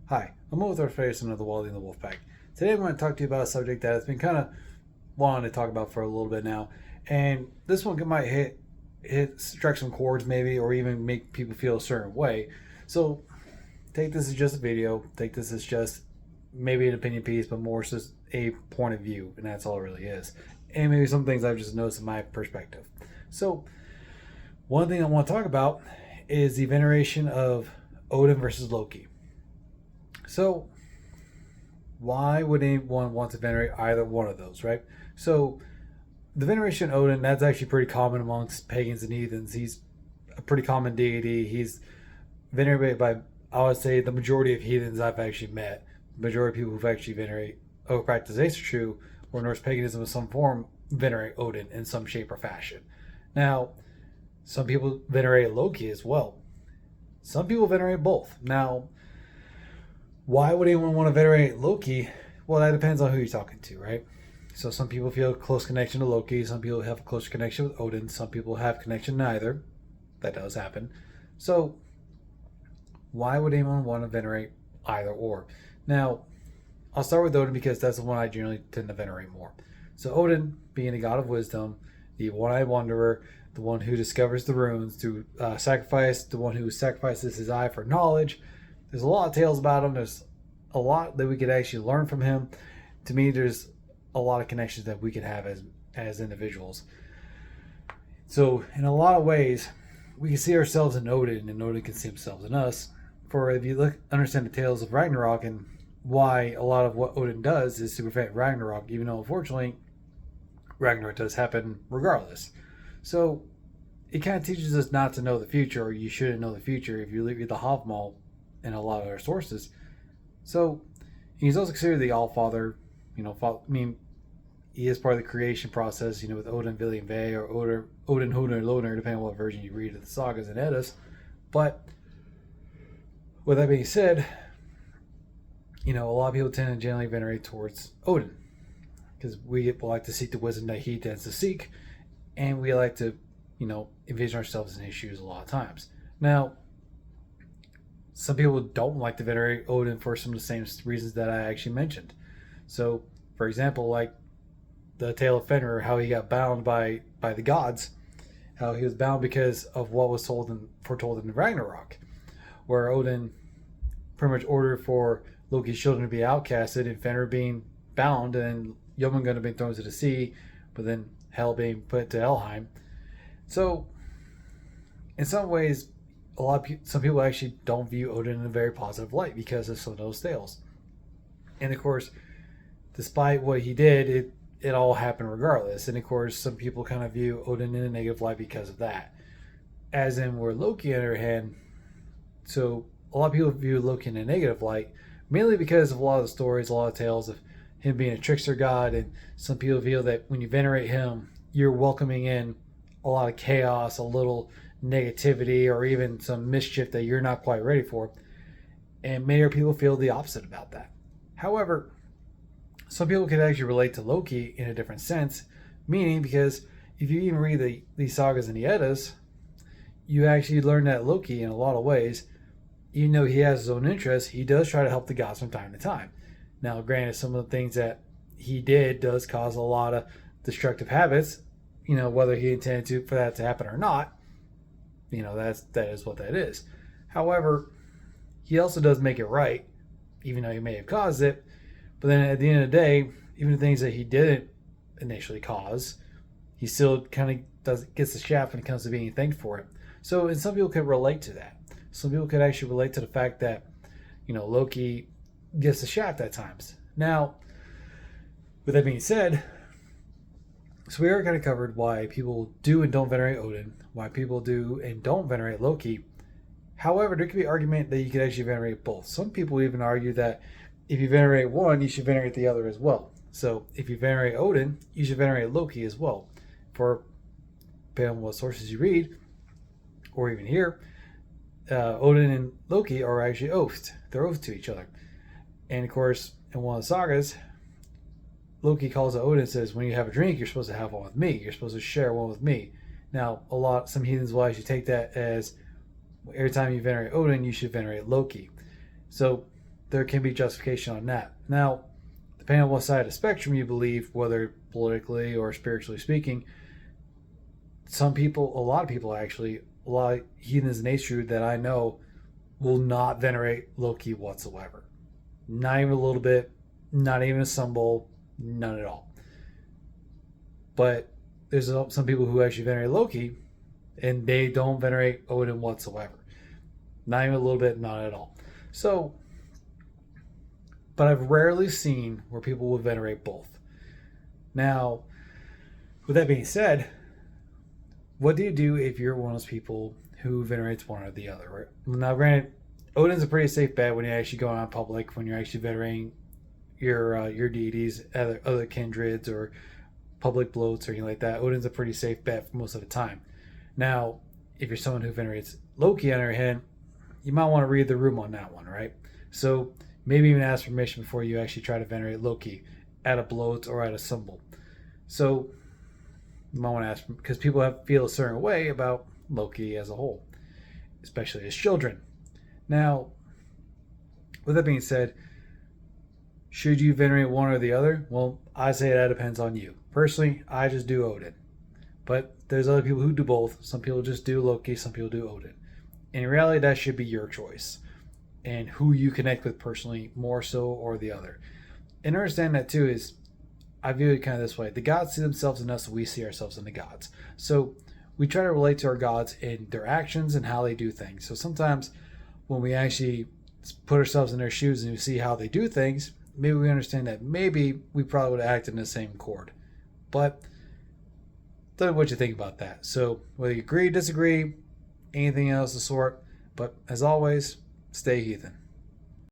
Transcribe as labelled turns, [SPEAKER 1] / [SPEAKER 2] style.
[SPEAKER 1] Hi, I'm with our Federation of the Wild and the Wolfpack. Today I'm going to talk to you about a subject that I've been kind of wanting to talk about for a little bit now, and this one might strike some chords maybe, or even make people feel a certain way. So take this as just a video. Take this as just maybe an opinion piece, but more just a point of view, and that's all it really is. And maybe some things I've just noticed in my perspective. So one thing I want to talk about is the veneration of Odin versus Loki. So why would anyone want to venerate either one of those, right? So the veneration of Odin, that's actually pretty common amongst pagans and heathens. He's a pretty common deity. He's venerated by, I would say, the majority of heathens I've actually met. The majority of people who've actually venerate or practice Aesir or Norse paganism in some form venerate Odin in some shape or fashion. Now, some people venerate Loki as well. Some people venerate both. Now, why would anyone want to venerate Loki? Well, that depends on who you're talking to, right? So some people feel a close connection to Loki. Some people have a close connection with Odin. Some people have connection to neither. That does happen. So why would anyone want to venerate either or? Now, I'll start with Odin because that's the one I generally tend to venerate more. So Odin, being the god of wisdom, the one-eyed wanderer, the one who discovers the runes to sacrifice, the one who sacrifices his eye for knowledge. There's a lot of tales about him. There's a lot that we could actually learn from him. To me, there's a lot of connections that we could have as individuals. So in a lot of ways, we can see ourselves in Odin, and Odin can see himself in us. For if you understand the tales of Ragnarok and why a lot of what Odin does is to prevent Ragnarok, even though unfortunately Ragnarok does happen regardless. So it kind of teaches us not to know the future, or you shouldn't know the future if you read the Havamal and a lot of our sources. So he's also considered the Allfather. He is part of the creation process, with Odin, Vili, and Ve, or Odin, Hodin, or Loner, depending on what version you read of the sagas and Eddas. But with that being said, a lot of people tend to generally venerate towards Odin because we like to seek the wisdom that he tends to seek, and we like to, envision ourselves in his shoes a lot of times. Now, some people don't like to venerate Odin for some of the same reasons that I actually mentioned. So, for example, like the tale of Fenrir, how he got bound by the gods, how he was bound because of what was foretold in Ragnarok, where Odin pretty much ordered for Loki's children to be outcasted, and Fenrir being bound, and Jormungandr being thrown to the sea, but then Hel being put to Helheim. So, in some ways, some people actually don't view Odin in a very positive light because of some of those tales. And of course, despite what he did, it all happened regardless. And of course, some people kind of view Odin in a negative light because of that. As in where Loki, on the other hand, so a lot of people view Loki in a negative light, mainly because of a lot of the stories, a lot of tales of him being a trickster god, and some people feel that when you venerate him, you're welcoming in a lot of chaos, a little negativity, or even some mischief that you're not quite ready for. And many people feel the opposite about that. However, some people can actually relate to Loki in a different sense, meaning because if you even read the sagas and the Eddas, you actually learn that Loki, in a lot of ways, even though he has his own interests, he does try to help the gods from time to time. Now, granted, some of the things that he did does cause a lot of destructive habits, whether he intended for that to happen or not. That is what that is. However, he also does make it right, even though he may have caused it. But then at the end of the day, even the things that he didn't initially cause, he still kind of gets the shaft when it comes to being thanked for it. So, and some people could relate to that. Some people could actually relate to the fact that, Loki gets the shaft at times. Now, with that being said, so we already kind of covered why people do and don't venerate Odin, why people do and don't venerate Loki. However, there could be an argument that you could actually venerate both. Some people even argue that if you venerate one, you should venerate the other as well. So if you venerate Odin, you should venerate Loki as well. For depending on what sources you read, or even hear, Odin and Loki are actually oathed. They're oathed to each other. And of course, in one of the sagas, Loki calls out Odin and says, when you have a drink, you're supposed to have one with me. You're supposed to share one with me. Now, some heathens will actually take that as every time you venerate Odin, you should venerate Loki. So there can be justification on that. Now, depending on what side of the spectrum you believe, whether politically or spiritually speaking, some people, a lot of people actually, a lot of heathens and ace that I know will not venerate Loki whatsoever. Not even a little bit, not even a symbol, none at all. But there's some people who actually venerate Loki and they don't venerate Odin whatsoever. Not even a little bit, not at all. So, but I've rarely seen where people will venerate both. Now, with that being said, what do you do if you're one of those people who venerates one or the other? Right? Now, granted, Odin's a pretty safe bet when you're actually going on public, when you're actually venerating your deities, other kindreds or public bloats or anything like that. Odin's a pretty safe bet for most of the time. Now, if you're someone who venerates Loki on your hand, you might want to read the room on that one, right? So maybe even ask permission before you actually try to venerate Loki at a bloat or at a symbol. So you might want to ask, because people feel a certain way about Loki as a whole, especially as children. Now, with that being said, should you venerate one or the other? Well, I say that depends on you. Personally, I just do Odin. But there's other people who do both. Some people just do Loki, some people do Odin. In reality, that should be your choice. And who you connect with personally, more so or the other. And understand that too is, I view it kind of this way. The gods see themselves in us, and we see ourselves in the gods. So we try to relate to our gods in their actions and how they do things. So sometimes when we actually put ourselves in their shoes and we see how they do things, maybe we understand that maybe we probably would have acted in the same accord. But tell me what you think about that. So whether you agree, disagree, anything else of the sort. But as always, stay heathen.